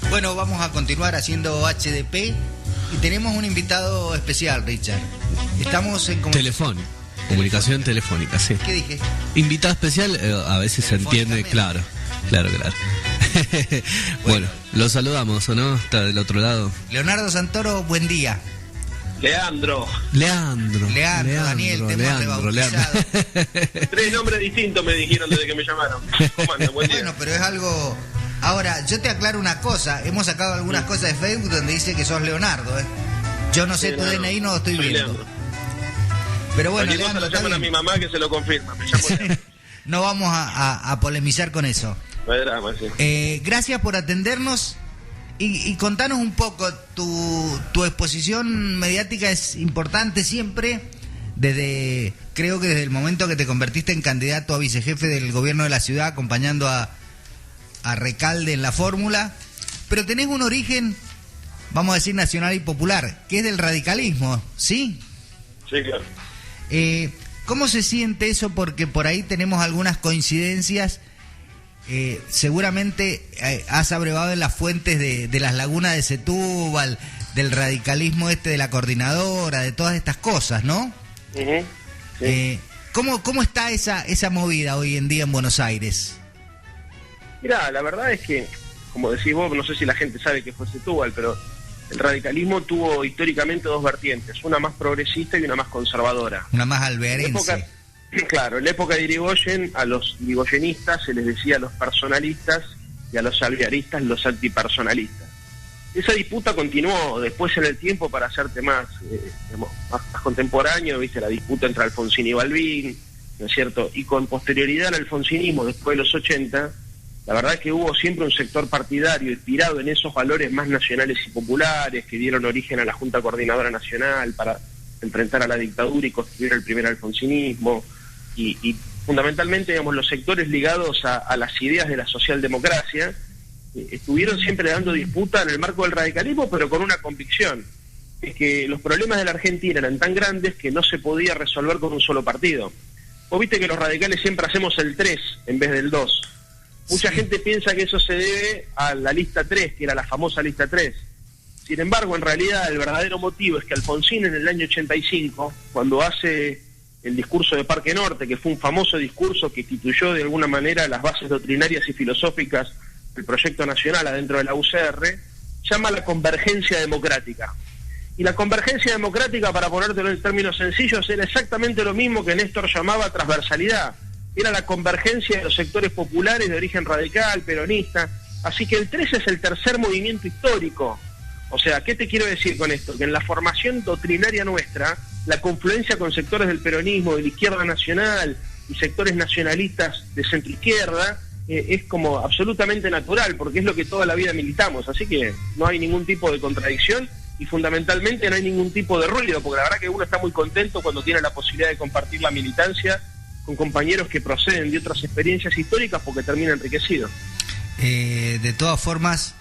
Bueno, vamos a continuar haciendo HDP y tenemos un invitado especial, Richard. Estamos en comunicación telefónica, sí. ¿Qué dije? Invitado especial, a veces se entiende, claro. Bueno, lo saludamos, ¿o no? Está del otro lado. Leonardo Santoro, buen día. Leandro, Daniel, te hemos rebautizado. 3 nombres distintos me dijeron desde que me llamaron. ¿Cómo andan? Buen día. Bueno, pero es algo... Ahora, yo te aclaro una cosa. Hemos sacado algunas cosas de Facebook donde dice que sos Leonardo, ¿eh? Yo no sé tu DNI, no lo estoy viendo. Leandro. Pero bueno, Leandro, cosa lo llaman a mi mamá que se lo confirma. Me llamo Leandro. No vamos a polemizar con eso. No hay drama, sí. Gracias por atendernos y contanos un poco. Tu exposición mediática es importante siempre, creo que desde el momento que te convertiste en candidato a vicejefe del gobierno de la ciudad, acompañando a Recalde en la fórmula, pero tenés un origen, vamos a decir, nacional y popular, que es del radicalismo, ¿sí? Sí, claro. ¿Cómo se siente eso? Porque por ahí tenemos algunas coincidencias. Seguramente has abrevado en las fuentes de las lagunas de Setúbal, del radicalismo de la coordinadora, de todas estas cosas, ¿no? Uh-huh. Sí. ¿Cómo está esa movida hoy en día en Buenos Aires? Mirá, la verdad es que, como decís vos, no sé si la gente sabe que fue Setúbal, pero el radicalismo tuvo históricamente 2 vertientes, una más progresista y una más conservadora. Una más alvearense. Claro, en la época de Irigoyen, a los irigoyenistas se les decía los personalistas y a los alvearistas los antipersonalistas. Esa disputa continuó después en el tiempo para hacerte más contemporáneo, viste, la disputa entre Alfonsín y Balbín, ¿no es cierto? Y con posterioridad al alfonsinismo, después de los 80, la verdad es que hubo siempre un sector partidario inspirado en esos valores más nacionales y populares que dieron origen a la Junta Coordinadora Nacional para enfrentar a la dictadura y construir el primer alfonsinismo. Y fundamentalmente, digamos, los sectores ligados a las ideas de la socialdemocracia estuvieron siempre dando disputa en el marco del radicalismo, pero con una convicción, es que los problemas de la Argentina eran tan grandes que no se podía resolver con un solo partido. Vos viste que los radicales siempre hacemos el 3 en vez del 2. Mucha gente piensa que eso se debe a la lista 3, que era la famosa lista 3. Sin embargo, en realidad, el verdadero motivo es que Alfonsín en el año 85, cuando hace el discurso de Parque Norte, que fue un famoso discurso que instituyó de alguna manera las bases doctrinarias y filosóficas del proyecto nacional adentro de la UCR, llama a la convergencia democrática. Y la convergencia democrática, para ponértelo en términos sencillos, era exactamente lo mismo que Néstor llamaba transversalidad. Era la convergencia de los sectores populares de origen radical, peronista. Así que el 3 es el tercer movimiento histórico. O sea, ¿qué te quiero decir con esto? Que en la formación doctrinaria nuestra, la confluencia con sectores del peronismo, de la izquierda nacional y sectores nacionalistas de centroizquierda es como absolutamente natural, porque es lo que toda la vida militamos. Así que no hay ningún tipo de contradicción y fundamentalmente no hay ningún tipo de ruido, porque la verdad que uno está muy contento cuando tiene la posibilidad de compartir la militancia con compañeros que proceden de otras experiencias históricas, porque termina enriquecido. De todas formas,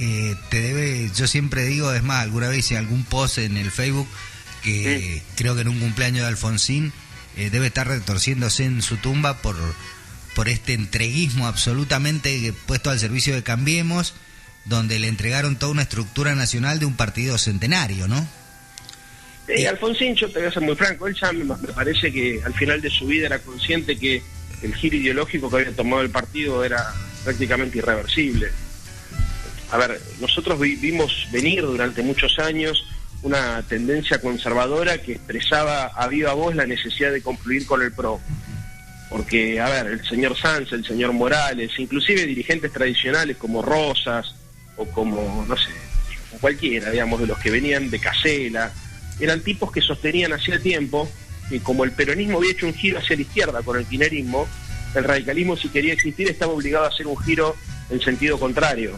yo siempre digo, es más, alguna vez hice algún post en el Facebook que creo que en un cumpleaños de Alfonsín debe estar retorciéndose en su tumba por este entreguismo absolutamente puesto al servicio de Cambiemos, donde le entregaron toda una estructura nacional de un partido centenario, ¿no? Alfonsín, yo te voy a ser muy franco, él ya me parece que al final de su vida era consciente que el giro ideológico que había tomado el partido era prácticamente irreversible. A ver, nosotros vimos venir durante muchos años una tendencia conservadora que expresaba a viva voz la necesidad de confluir con el PRO. Porque, a ver, el señor Sanz, el señor Morales, inclusive dirigentes tradicionales como Rosas o como, no sé, cualquiera, digamos, de los que venían de Casela, eran tipos que sostenían hacía tiempo que como el peronismo había hecho un giro hacia la izquierda con el kirchnerismo, el radicalismo, si quería existir, estaba obligado a hacer un giro en sentido contrario.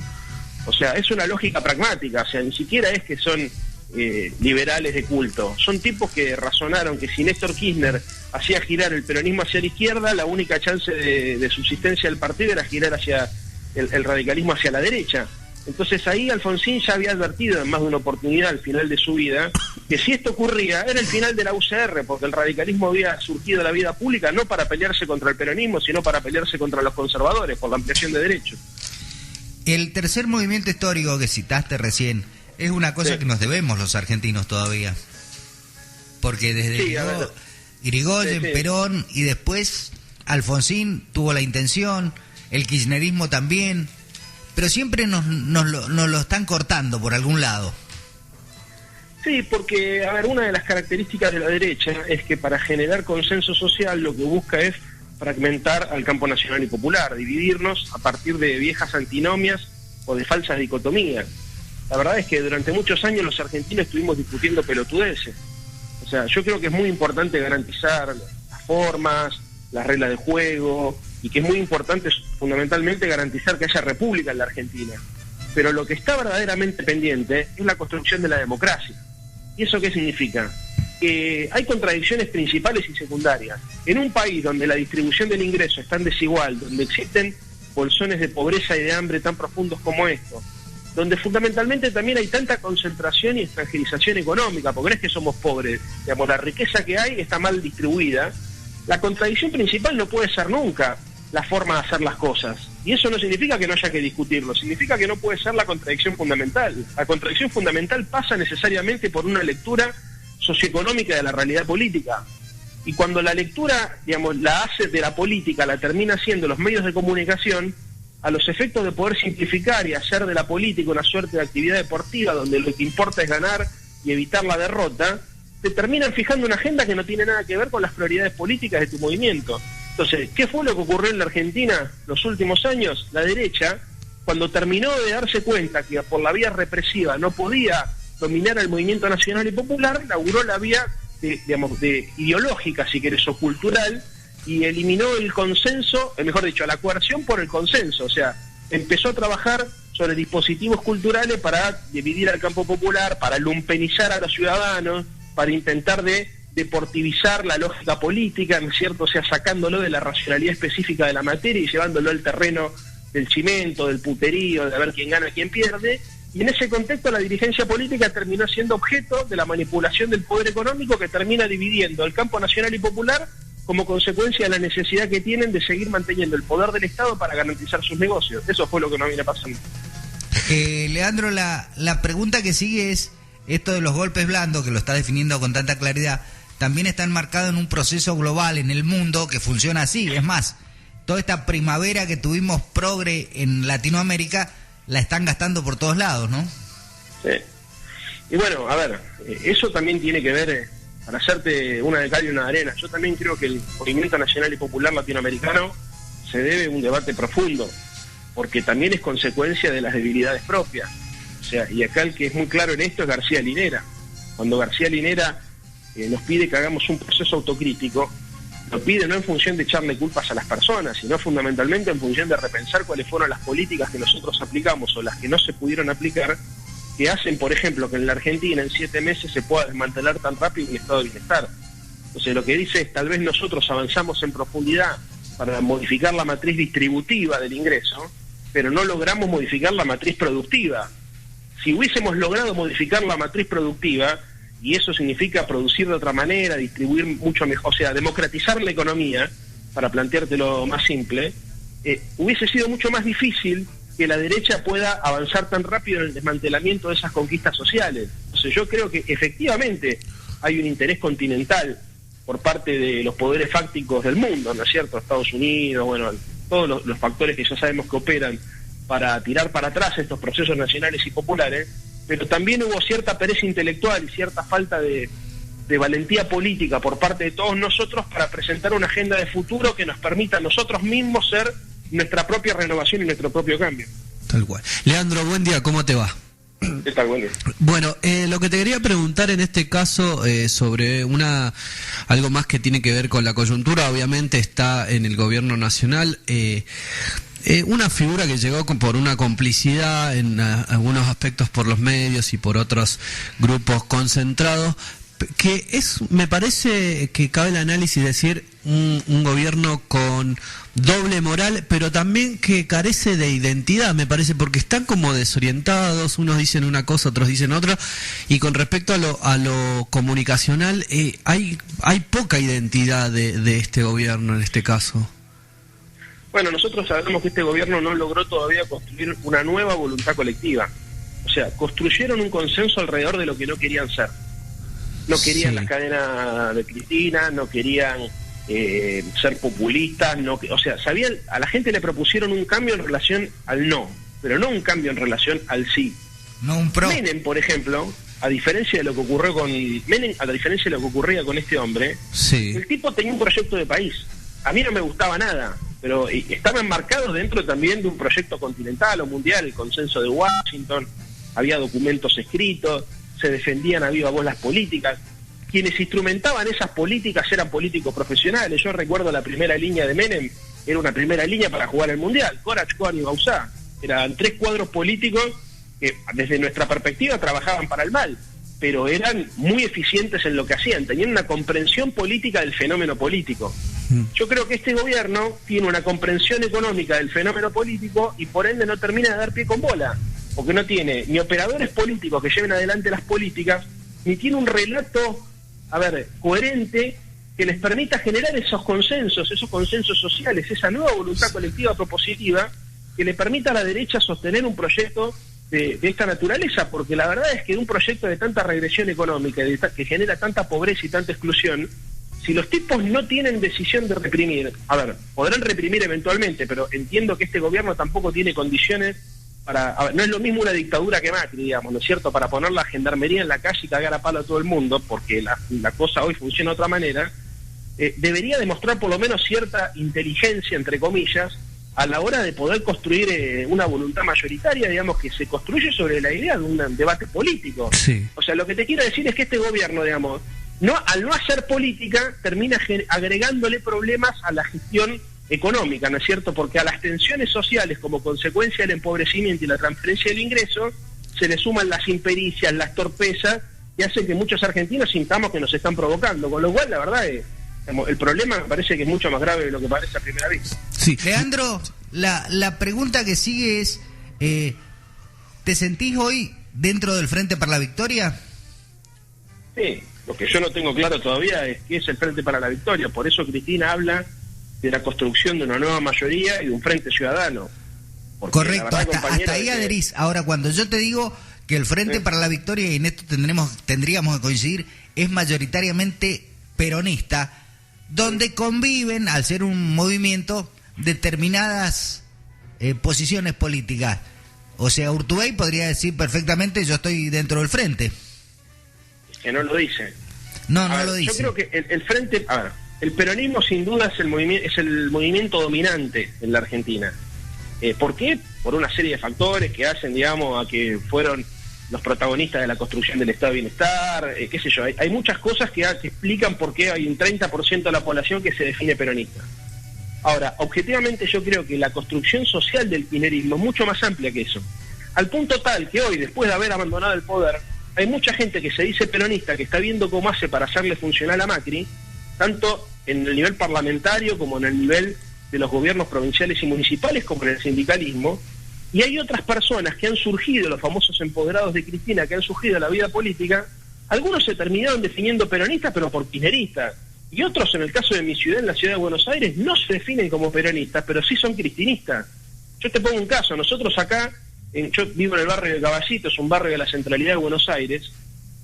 O sea, es una lógica pragmática, o sea, ni siquiera es que son liberales de culto, son tipos que razonaron que si Néstor Kirchner hacía girar el peronismo hacia la izquierda, la única chance de subsistencia del partido era girar hacia el radicalismo hacia la derecha. Entonces ahí Alfonsín ya había advertido en más de una oportunidad al final de su vida que si esto ocurría era el final de la UCR, porque el radicalismo había surgido de la vida pública no para pelearse contra el peronismo, sino para pelearse contra los conservadores por la ampliación de derechos. El tercer movimiento histórico que citaste recién es una cosa que nos debemos los argentinos todavía. Porque desde Irigoyen, Perón y después Alfonsín tuvo la intención, el kirchnerismo también, pero siempre nos lo están cortando por algún lado. Sí, porque, a ver, una de las características de la derecha es que para generar consenso social lo que busca es fragmentar al campo nacional y popular, dividirnos a partir de viejas antinomias o de falsas dicotomías. La verdad es que durante muchos años los argentinos estuvimos discutiendo pelotudeces. O sea, yo creo que es muy importante garantizar las formas, las reglas de juego, y que es muy importante fundamentalmente garantizar que haya república en la Argentina. Pero lo que está verdaderamente pendiente es la construcción de la democracia. ¿Y eso qué significa? Que hay contradicciones principales y secundarias. En un país donde la distribución del ingreso es tan desigual, donde existen bolsones de pobreza y de hambre tan profundos como estos, donde fundamentalmente también hay tanta concentración y extranjerización económica, porque no es que somos pobres, digamos, la riqueza que hay está mal distribuida, la contradicción principal no puede ser nunca la forma de hacer las cosas. Y eso no significa que no haya que discutirlo, significa que no puede ser la contradicción fundamental. La contradicción fundamental pasa necesariamente por una lectura socioeconómica de la realidad política. Y cuando la lectura, digamos, la hace de la política, la termina haciendo los medios de comunicación, a los efectos de poder simplificar y hacer de la política una suerte de actividad deportiva donde lo que importa es ganar y evitar la derrota, te terminan fijando una agenda que no tiene nada que ver con las prioridades políticas de tu movimiento. Entonces, ¿qué fue lo que ocurrió en la Argentina los últimos años? La derecha, cuando terminó de darse cuenta que por la vía represiva no podía dominar al movimiento nacional y popular, inauguró la vía de ideológica, si querés, o cultural, y eliminó el consenso, mejor dicho, la coerción por el consenso. O sea, empezó a trabajar sobre dispositivos culturales para dividir al campo popular, para lumpenizar a los ciudadanos, para intentar deportivizar la lógica política, ¿no es cierto? O sea, sacándolo de la racionalidad específica de la materia y llevándolo al terreno del chimento, del puterío, de a ver quién gana, quién pierde. Y en ese contexto la dirigencia política terminó siendo objeto de la manipulación del poder económico, que termina dividiendo el campo nacional y popular como consecuencia de la necesidad que tienen de seguir manteniendo el poder del Estado para garantizar sus negocios. Eso fue lo que nos viene pasando. Leandro, la pregunta que sigue es, esto de los golpes blandos, que lo está definiendo con tanta claridad, también está enmarcado en un proceso global en el mundo que funciona así. Es más, toda esta primavera que tuvimos progre en Latinoamérica la están gastando por todos lados, ¿no? Sí. Y bueno, a ver, eso también tiene que ver, para hacerte una de cal y una de arena, yo también creo que el movimiento nacional y popular latinoamericano se debe a un debate profundo, porque también es consecuencia de las debilidades propias. O sea, y acá el que es muy claro en esto es García Linera. Cuando García Linera nos pide que hagamos un proceso autocrítico, lo pide no en función de echarle culpas a las personas, sino fundamentalmente en función de repensar cuáles fueron las políticas que nosotros aplicamos o las que no se pudieron aplicar, que hacen, por ejemplo, que en la Argentina en 7 meses se pueda desmantelar tan rápido el estado de bienestar. Entonces lo que dice es, tal vez nosotros avanzamos en profundidad para modificar la matriz distributiva del ingreso, pero no logramos modificar la matriz productiva. Si hubiésemos logrado modificar la matriz productiva, y eso significa producir de otra manera, distribuir mucho mejor, o sea, democratizar la economía, para planteártelo más simple, hubiese sido mucho más difícil que la derecha pueda avanzar tan rápido en el desmantelamiento de esas conquistas sociales. Entonces yo creo que efectivamente hay un interés continental por parte de los poderes fácticos del mundo, ¿no es cierto? Estados Unidos, bueno, todos los factores que ya sabemos que operan para tirar para atrás estos procesos nacionales y populares, pero también hubo cierta pereza intelectual y cierta falta de valentía política por parte de todos nosotros para presentar una agenda de futuro que nos permita a nosotros mismos ser nuestra propia renovación y nuestro propio cambio. Tal cual. Leandro, buen día, ¿cómo te va? ¿Qué tal? Buen día. Bueno, lo que te quería preguntar en este caso sobre algo más que tiene que ver con la coyuntura, obviamente está en el gobierno nacional, una figura que llegó por una complicidad en algunos aspectos por los medios y por otros grupos concentrados, que me parece que cabe el análisis decir un gobierno con doble moral, pero también que carece de identidad, me parece, porque están como desorientados, unos dicen una cosa, otros dicen otra, y con respecto a lo comunicacional, hay poca identidad de este gobierno en este caso. Bueno, nosotros sabemos que este gobierno no logró todavía construir una nueva voluntad colectiva. O sea, construyeron un consenso alrededor de lo que no querían ser. No querían las cadenas de Cristina, no querían ser populistas, o sea, a la gente le propusieron un cambio en relación al no, pero no un cambio en relación al sí. No un pro. Menem, por ejemplo, a diferencia de lo que ocurrió con Menem, a diferencia de lo que ocurría con este hombre, el tipo tenía un proyecto de país. A mí no me gustaba nada, pero estaba enmarcado dentro también de un proyecto continental o mundial, el consenso de Washington, había documentos escritos, se defendían a viva voz las políticas. Quienes instrumentaban esas políticas eran políticos profesionales. Yo recuerdo la primera línea de Menem, era una primera línea para jugar el Mundial, Corach, Cohen y Bauzá. Eran 3 cuadros políticos que desde nuestra perspectiva trabajaban para el mal, pero eran muy eficientes en lo que hacían, tenían una comprensión política del fenómeno político. Yo creo que este gobierno tiene una comprensión económica del fenómeno político y por ende no termina de dar pie con bola, porque no tiene ni operadores políticos que lleven adelante las políticas, ni tiene un relato, coherente que les permita generar esos consensos sociales, esa nueva voluntad colectiva propositiva que le permita a la derecha sostener un proyecto de esta naturaleza, porque la verdad es que un proyecto de tanta regresión económica, que genera tanta pobreza y tanta exclusión, si los tipos no tienen decisión de reprimir, podrán reprimir eventualmente, pero entiendo que este gobierno tampoco tiene condiciones para... no es lo mismo una dictadura que Macri, digamos, ¿no es cierto?, para poner la gendarmería en la calle y cagar a palo a todo el mundo, porque la cosa hoy funciona de otra manera. Debería demostrar por lo menos cierta inteligencia, entre comillas, a la hora de poder construir una voluntad mayoritaria, digamos, que se construye sobre la idea de un debate político. Sí. O sea, lo que te quiero decir es que este gobierno, digamos, al no hacer política, termina agregándole problemas a la gestión económica, ¿no es cierto? Porque a las tensiones sociales, como consecuencia del empobrecimiento y la transferencia del ingreso, se le suman las impericias, las torpezas, que hacen que muchos argentinos sintamos que nos están provocando, con lo cual, la verdad es... el problema me parece que es mucho más grave de lo que parece a primera vista. Sí. Leandro, la pregunta que sigue es, ¿te sentís hoy dentro del Frente para la Victoria? Sí, lo que yo no tengo claro todavía es qué es el Frente para la Victoria. Por eso Cristina habla de la construcción de una nueva mayoría y de un frente ciudadano. Porque correcto, verdad, hasta ahí adherís. Ahora, cuando yo te digo que el Frente para la Victoria, y en esto tendríamos que coincidir, es mayoritariamente peronista, donde conviven, al ser un movimiento, determinadas posiciones políticas. O sea, Urtubey podría decir perfectamente, yo estoy dentro del frente. Que no lo dice. No lo dice. Yo creo que el frente, el peronismo sin duda es el movimiento dominante en la Argentina. ¿Por qué? Por una serie de factores que hacen, digamos, a que fueron los protagonistas de la construcción del Estado de Bienestar, qué sé yo, hay muchas cosas que explican por qué hay un 30% de la población que se define peronista. Ahora, objetivamente yo creo que la construcción social del kirchnerismo es mucho más amplia que eso, al punto tal que hoy, después de haber abandonado el poder, hay mucha gente que se dice peronista, que está viendo cómo hace para hacerle funcional a Macri, tanto en el nivel parlamentario como en el nivel de los gobiernos provinciales y municipales, como en el sindicalismo. Y hay otras personas que han surgido, los famosos empoderados de Cristina, que han surgido en la vida política. Algunos se terminaron definiendo peronistas, pero por kirchneristas. Y otros, en el caso de mi ciudad, en la ciudad de Buenos Aires, no se definen como peronistas, pero sí son cristinistas. Yo te pongo un caso. Nosotros acá, yo vivo en el barrio de Caballito, es un barrio de la centralidad de Buenos Aires.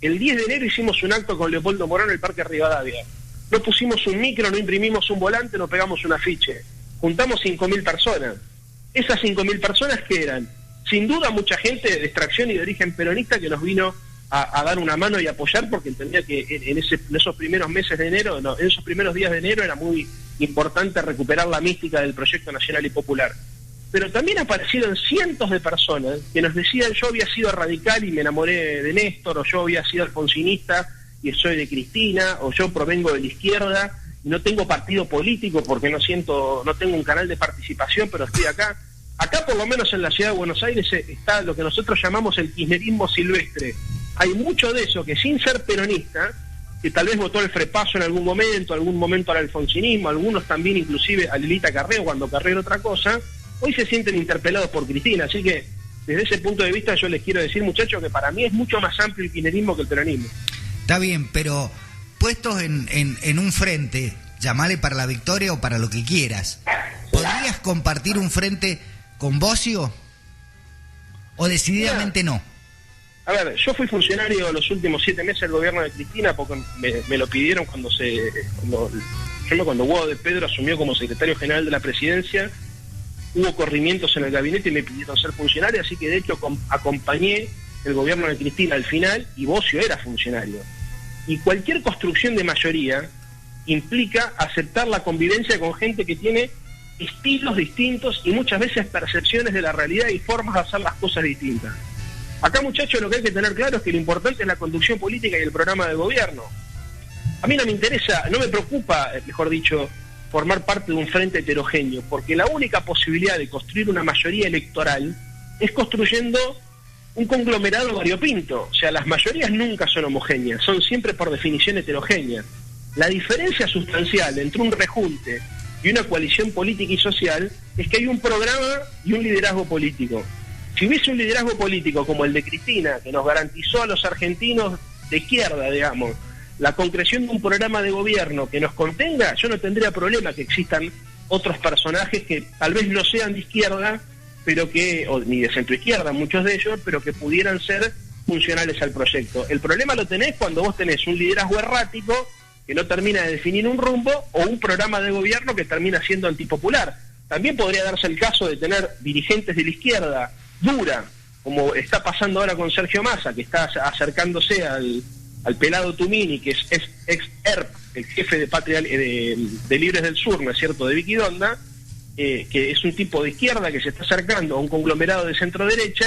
El 10 de enero hicimos un acto con Leopoldo Morón en el Parque Rivadavia. No pusimos un micro, no imprimimos un volante, no pegamos un afiche. Juntamos 5.000 personas. Esas 5.000 personas que eran, sin duda, mucha gente de extracción y de origen peronista que nos vino a dar una mano y apoyar, porque entendía que en esos primeros meses de enero, en esos primeros días de enero era muy importante recuperar la mística del proyecto nacional y popular. Pero también aparecieron cientos de personas que nos decían: yo había sido radical y me enamoré de Néstor, o yo había sido alfonsinista y soy de Cristina, o yo provengo de la izquierda y no tengo partido político porque no tengo un canal de participación, pero estoy acá. Acá, por lo menos en la ciudad de Buenos Aires, está lo que nosotros llamamos el kirchnerismo silvestre. Hay mucho de eso que, sin ser peronista, que tal vez votó el Frepaso en algún momento al alfonsinismo, algunos también inclusive a Lilita Carrero cuando Carrero otra cosa, hoy se sienten interpelados por Cristina. Así que desde ese punto de vista yo les quiero decir, muchachos, que para mí es mucho más amplio el kirchnerismo que el peronismo. Está bien, pero puestos en un frente, llamale para la victoria o para lo que quieras, ¿podrías ¿podrías compartir un frente con Bossio? ¿O decididamente no? A ver, yo fui funcionario los últimos 7 meses del gobierno de Cristina porque me lo pidieron cuando Guado de Pedro asumió como secretario general de la presidencia. Hubo corrimientos en el gabinete y me pidieron ser funcionario, así que de hecho acompañé el gobierno de Cristina al final y Bossio era funcionario. Y cualquier construcción de mayoría implica aceptar la convivencia con gente que tiene estilos distintos y muchas veces percepciones de la realidad y formas de hacer las cosas distintas. Acá, muchachos, lo que hay que tener claro es que lo importante es la conducción política y el programa de gobierno. A mí no me interesa, no me preocupa, mejor dicho, formar parte de un frente heterogéneo, porque la única posibilidad de construir una mayoría electoral es construyendo un conglomerado variopinto. O sea, las mayorías nunca son homogéneas, son siempre por definición heterogéneas. La diferencia sustancial entre un rejunte y una coalición política y social es que hay un programa y un liderazgo político. Si hubiese un liderazgo político como el de Cristina, que nos garantizó a los argentinos de izquierda, digamos, la concreción de un programa de gobierno que nos contenga, yo no tendría problema que existan otros personajes que tal vez no sean de izquierda, pero ni de centroizquierda, muchos de ellos, pero que pudieran ser funcionales al proyecto. El problema lo tenés cuando vos tenés un liderazgo errático que no termina de definir un rumbo o un programa de gobierno que termina siendo antipopular. También podría darse el caso de tener dirigentes de la izquierda dura, como está pasando ahora con Sergio Massa, que está acercándose al pelado Tumini, que es ex-ERP, el jefe de Patria de Libres del Sur, ¿no es cierto?, de Vicky Donda, que es un tipo de izquierda que se está acercando a un conglomerado de centro-derecha,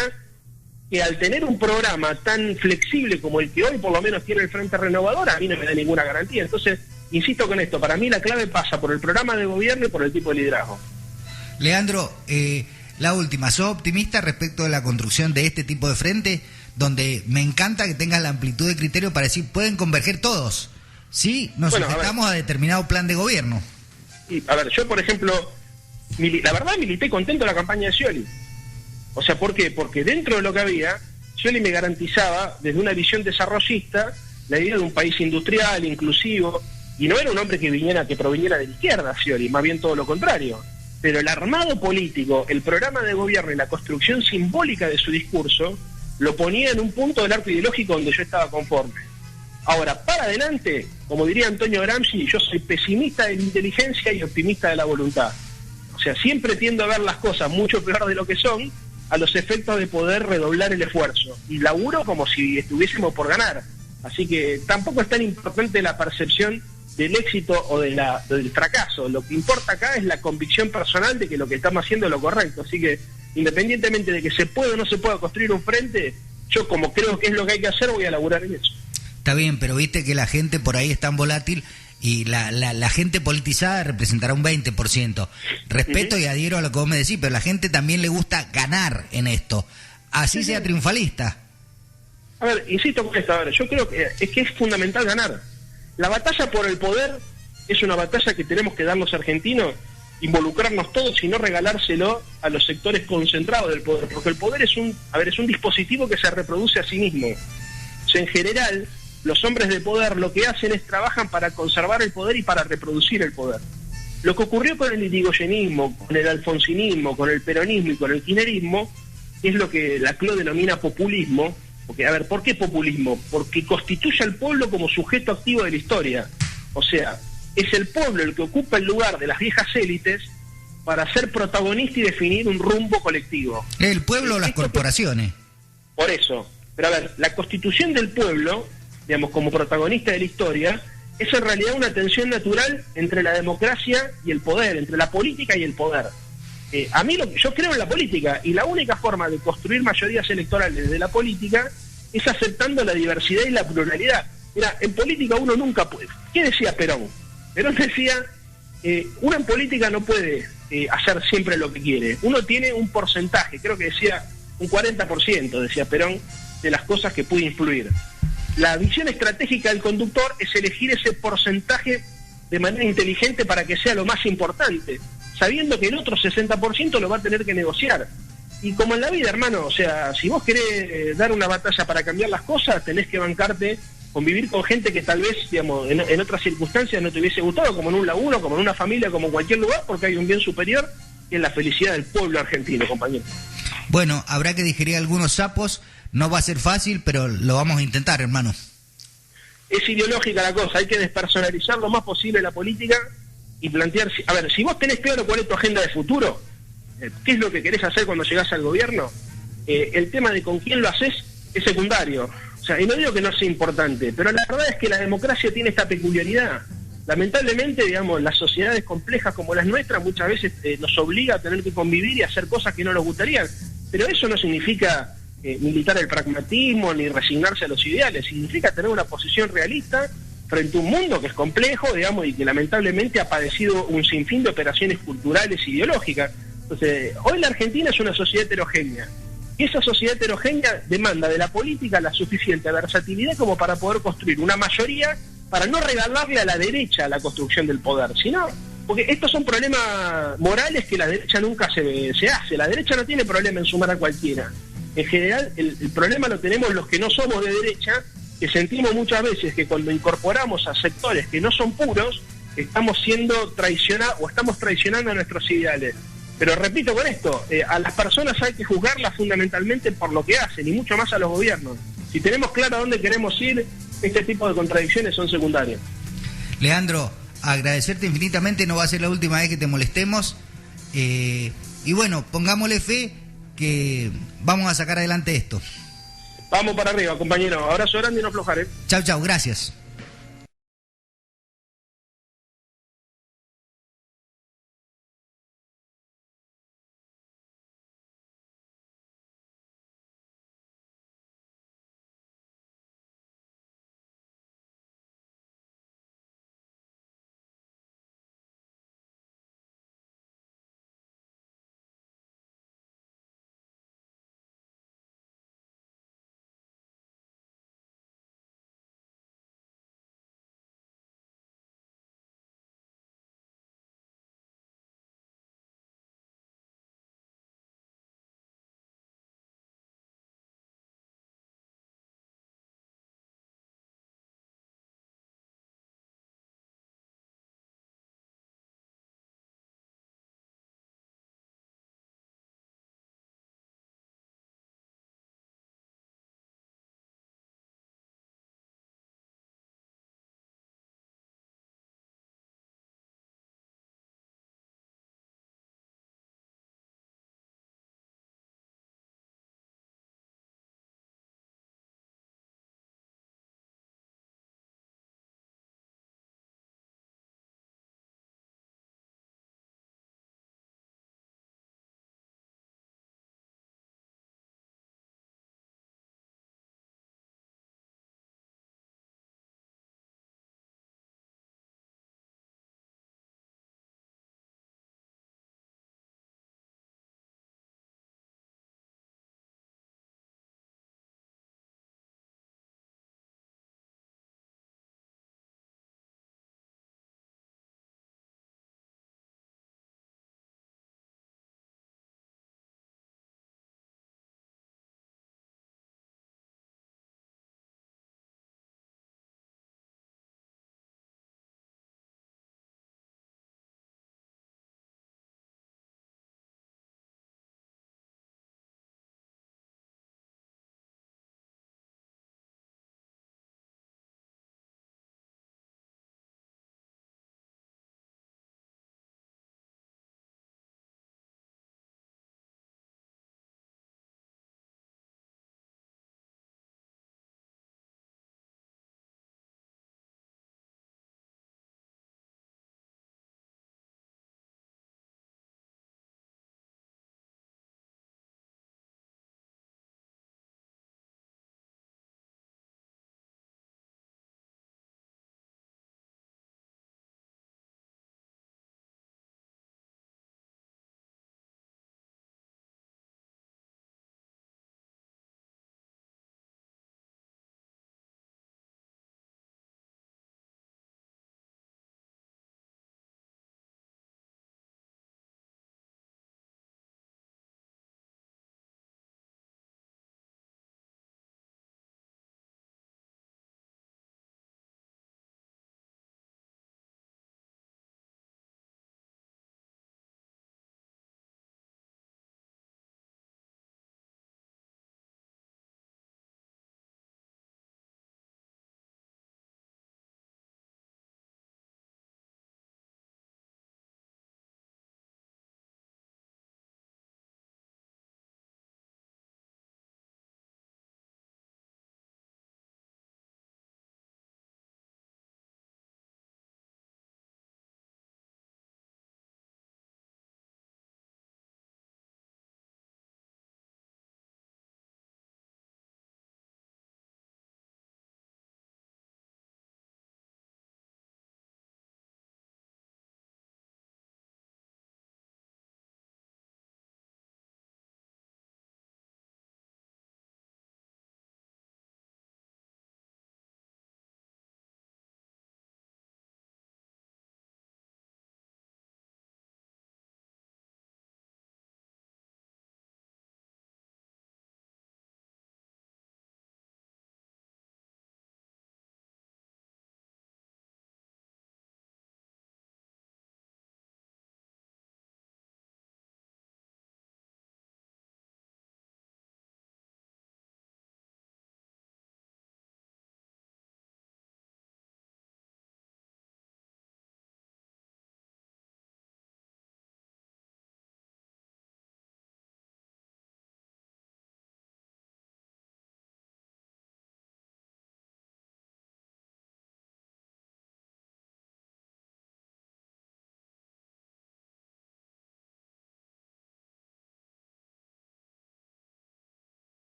que al tener un programa tan flexible como el que hoy por lo menos tiene el Frente Renovador, a mí no me da ninguna garantía. Entonces, insisto con esto, para mí la clave pasa por el programa de gobierno y por el tipo de liderazgo. Leandro, la última, ¿sos optimista respecto de la construcción de este tipo de frente? Donde me encanta que tengas la amplitud de criterio para decir, pueden converger todos, ¿sí? Nos sujetamos a determinado plan de gobierno. Y, a ver, yo por ejemplo, la verdad milité contento en la campaña de Scioli. O sea, ¿por qué? Porque dentro de lo que había, Scioli me garantizaba, desde una visión desarrollista, la idea de un país industrial, inclusivo, y no era un hombre que proviniera de la izquierda, Scioli, más bien todo lo contrario. Pero el armado político, el programa de gobierno y la construcción simbólica de su discurso lo ponía en un punto del arco ideológico donde yo estaba conforme. Ahora, para adelante, como diría Antonio Gramsci, yo soy pesimista de la inteligencia y optimista de la voluntad. O sea, siempre tiendo a ver las cosas mucho peor de lo que son, a los efectos de poder redoblar el esfuerzo. Y laburo como si estuviésemos por ganar. Así que tampoco es tan importante la percepción del éxito o del fracaso. Lo que importa acá es la convicción personal de que lo que estamos haciendo es lo correcto. Así que, independientemente de que se pueda o no se pueda construir un frente, yo como creo que es lo que hay que hacer, voy a laburar en eso. Está bien, pero viste que la gente por ahí es tan volátil y la gente politizada representará un 20%. Respeto y adhiero a lo que vos me decís, pero la gente también le gusta ganar en esto, así sea triunfalista. A ver, insisto con esto, a ver, yo creo que es fundamental ganar. La batalla por el poder es una batalla que tenemos que dar los argentinos, involucrarnos todos y no regalárselo a los sectores concentrados del poder, porque el poder es un dispositivo que se reproduce a sí mismo. O sea, en general, los hombres de poder lo que hacen es trabajan para conservar el poder y para reproducir el poder. Lo que ocurrió con el irigoyenismo, con el alfonsinismo, con el peronismo y con el kirchnerismo es lo que la CLO denomina populismo. Porque, a ver, ¿por qué populismo? Porque constituye al pueblo como sujeto activo de la historia. O sea, es el pueblo el que ocupa el lugar de las viejas élites para ser protagonista y definir un rumbo colectivo. ¿El pueblo o las corporaciones? Por eso. Pero a ver, la constitución del pueblo, digamos, como protagonista de la historia, es en realidad una tensión natural entre la democracia y el poder, entre la política y el poder. Yo creo en la política, y la única forma de construir mayorías electorales desde la política es aceptando la diversidad y la pluralidad. Mira, en política uno nunca puede. ¿Qué decía Perón? Perón decía, uno en política no puede hacer siempre lo que quiere. Uno tiene un porcentaje, creo que decía un 40%, decía Perón, de las cosas que puede influir. La visión estratégica del conductor es elegir ese porcentaje de manera inteligente para que sea lo más importante, sabiendo que el otro 60% lo va a tener que negociar. Y como en la vida, hermano, o sea, si vos querés dar una batalla para cambiar las cosas, tenés que bancarte, convivir con gente que tal vez, digamos, en otras circunstancias no te hubiese gustado, como en un laburo, como en una familia, como en cualquier lugar, porque hay un bien superior que es la felicidad del pueblo argentino, compañero. Bueno, habrá que digerir algunos sapos, no va a ser fácil, pero lo vamos a intentar, hermano. Es ideológica la cosa, hay que despersonalizar lo más posible la política y plantear, a ver, si vos tenés claro cuál es tu agenda de futuro, qué es lo que querés hacer cuando llegás al gobierno, el tema de con quién lo haces es secundario. O sea, y no digo que no sea importante, pero la verdad es que la democracia tiene esta peculiaridad. Lamentablemente, digamos, las sociedades complejas como las nuestras muchas veces nos obliga a tener que convivir y hacer cosas que no nos gustarían, pero eso no significa militar el pragmatismo ni resignarse a los ideales, significa tener una posición realista frente a un mundo que es complejo, digamos, y que lamentablemente ha padecido un sinfín de operaciones culturales e ideológicas. Entonces, hoy la Argentina es una sociedad heterogénea, y esa sociedad heterogénea demanda de la política la suficiente versatilidad como para poder construir una mayoría, para no regalarle a la derecha la construcción del poder, sino, porque estos son problemas morales que la derecha nunca se hace, la derecha no tiene problema en sumar a cualquiera. En general, el problema lo tenemos los que no somos de derecha, que sentimos muchas veces que cuando incorporamos a sectores que no son puros, estamos siendo traicionados o estamos traicionando a nuestros ideales. Pero repito con esto, a las personas hay que juzgarlas fundamentalmente por lo que hacen y mucho más a los gobiernos. Si tenemos claro a dónde queremos ir, este tipo de contradicciones son secundarias. Leandro, agradecerte infinitamente, no va a ser la última vez que te molestemos. Y bueno, pongámosle fe que vamos a sacar adelante esto. Vamos para arriba, compañero. Abrazo grande y no aflojar, Chau, chau, gracias.